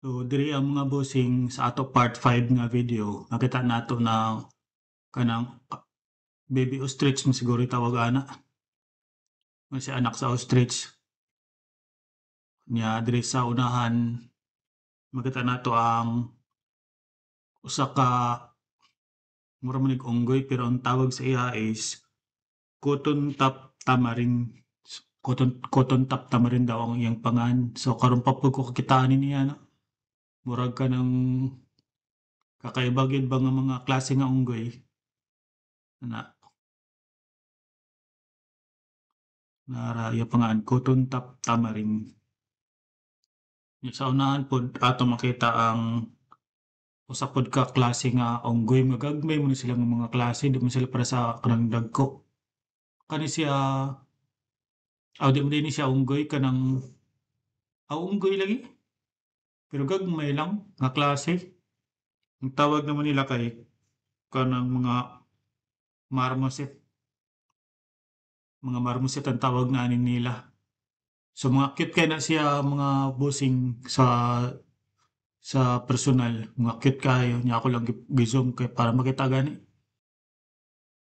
So diri ang mga bossing sa ato part 5 nga video nakita nato na kanang baby ostrich mo siguro tawag ana, nga si anak sa ostrich nya diri sa unahan makita nato ang usa ka mura man ning unggoy pero ang tawag sa iya is cotton top tamarin. Cotton top tamarin daw ang iyang pangan. So karon pa pud ko kakitaan niya no. Murag ka ng kakaiba gyud ba nga mga klase nga unggoy na nara iya pangan cotton top tamarin. Sa unahan pod ato makita ang usa pod ka klase nga unggoy nga gagmay man sila nga mga klase di man sila para sa kanang dagko. Kani siya di man dinhi siya unggoy kanang unggoy lagi pero gagmay lang nga klase. Ang tawag naman nila kay kanang marmoset. Mga marmoset ang tawag na ani nila. So mga cute kay na siya mga bossing sa personal, mga cute kayo. Nya ako lang gi-zoom kay para makita gani.